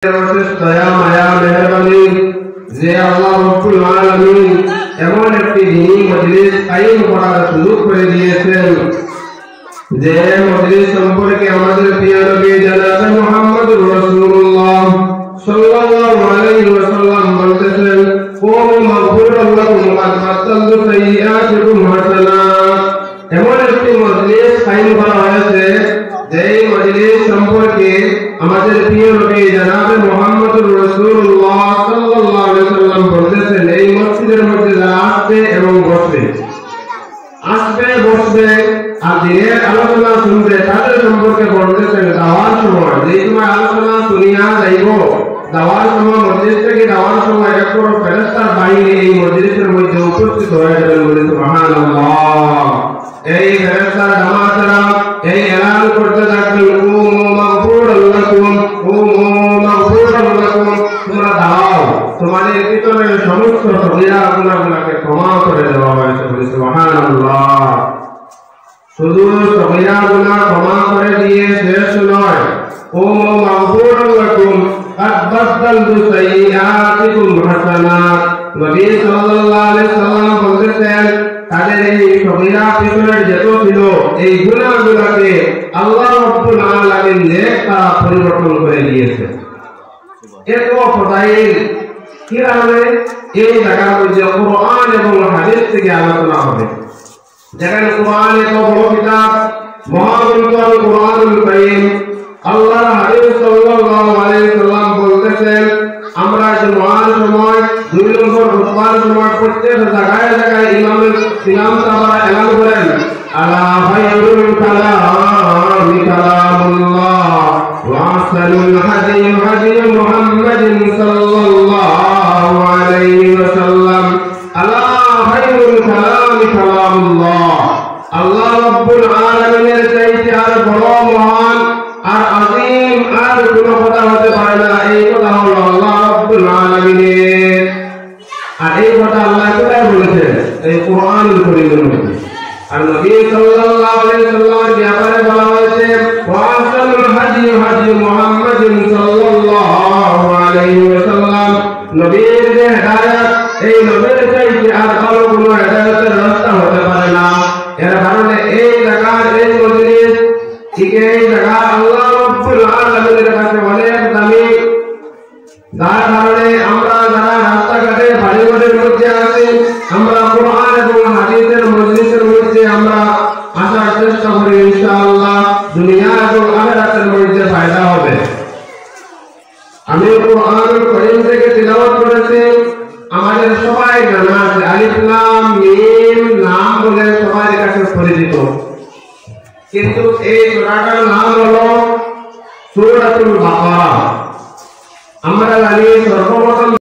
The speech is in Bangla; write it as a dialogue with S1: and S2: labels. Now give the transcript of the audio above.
S1: দয়া মায়া মেহেরবানি যে আল্লাহ রব্বুল আলামিন এমন একটি দিনী মজলিস কায়েম করার সুযোগ করে দিয়েছেন যে মজলিস সম্পর্কে আমাদের প্রিয় নবী জনাব মুহাম্মদুর রাসূলুল্লাহ সাল্লাল্লাহু আলাইহি ওয়াসাল্লাম বলতেছেন কুমু মাগফুরান লাকুম ওয়া তাতাল্লু সাইয়্যাতিকুম হাসানাত। এমন একটি মজলিস কায়েম করা হয়েছে যেই মজলিস সম্পর্কে আমাদের প্রিয় নবী জনাব মুহাম্মদুর রাসূলুল্লাহ সাল্লাল্লাহু আলাইহি ওয়াসাল্লাম বলতেছেন এই মসজিদের মধ্যে যারা আসবে এবং বসবে আর দিনের আলোচনা শুনবে তাদের সম্পর্কে বলতেছেন দাওয়ার সময় যে সময় আলোচনা শুনিয়া যাইব দাওয়ার সময় মসজিদ থেকে দাওয়ার সময় এক বড় ফেরেশতার বাহিনী এই মজলিসের মধ্যে উপস্থিত হয়ে যাবেন বলে সুবহানাল্লাহ। এই ফেরেশতার জামাতেরা এই এলান করতে থাকবেন কুমু মাগফুরান লাকুম তোমরা দাও তোমাদের ভিতরের সমস্ত সগীরা গুনাহগুলোকে ক্ষমা করে দেওয়া হয়েছে বলে সুবহানাল্লাহ। শুধু সগীরা গুনাহ ক্ষমা করে দিয়ে শেষ নয় কুমু মাগফুরান লাকুম قد بدلت سيئاتكم حسنات। নবী সাল্লাল্লাহু আলাইহি সাল্লাম বলেছেন তাদের এই সগীরা পিছনের যত ছিল এই গুনাহগুলোকে আল্লাহ রাব্বুল আলামিন নেক দ্বারা পরিবর্তন করে দিয়েছে। এত ফদাইল কিভাবে এই জায়গার মধ্যে কোরআন এবং হাদিস থেকে আলোচনা হবে। যেখানে কোরআন এত বড় কিতাব মহাগ্রন্থ আল কোরআনুল কারীম আল্লাহর হাবিব সাল্লাল্লাহু আলাইহি সাল্লাম বলতেছেন আমরা জুমার সময় 2 নম্বর খুতবার সময় প্রত্যেক জায়গায় জায়গায় ইমাম সাহেবরা এলান করেন আলা খায়রুল কালামি কালামুল্লাহ ওয়া আহসানুল হাদী হাদী মুহাম্মাদিন সাল্লাল্লাহু আলাইহি ওয়াসাল্লাম আলা খায়রুল কালামি কালামুল্লাহ। আল্লাহ রাব্বুল আলামিনের চাইতে আর বড় মহান আর আযীম আর কোনো কথা হতে পারে না। এই কথা হলো আল্লাহ রাব্বুল আলামিনের। আর এই কথা আল্লাহ কোথায় বলেছেন? এই কোরআনুল কারীমের মধ্যে। আর নবী সাল্লাল্লাহু আলাইহি সাল্লামের ব্যাপারে বলা হয়েছে ওয়া আহসানুল হাদী হাদী মুহাম্মাদিন সাল্লাল্লাহু আলাইহি ওয়াসাল্লাম। নবীর যে হেদায়েত এই নবীর চাইতে আর ভালো কোনো হেদায়েতের রাস্তা হতে পারে না। এর কারণে এই জায়গার এই মজলিস ঠিক এই জায়গা আল্লাহ রাব্বুল আলামিনের কাছে অনেক দামি। যার কারণে আমরা যারা রাস্তাঘাটে বাড়িঘরের মধ্যে আছি আমরা কোরআন এবং হাদিসের মজলিসের মধ্যে আমরা আসার চেষ্টা করি ইনশাআল্লাহ দুনিয়া এবং আখিরাতের মধ্যে ফায়দা হবে। আমি কোরআনুল কারীম থেকে তিলাওয়াত করেছি আমাদের সবাই জানা আছে আলিফ লাম মিম নাম বলে সবার কাছে পরিচিত, কিন্তু এই সূরাটার নাম হলো সূরাতুল বাকারা। আমরা জানি সর্বপ্রথম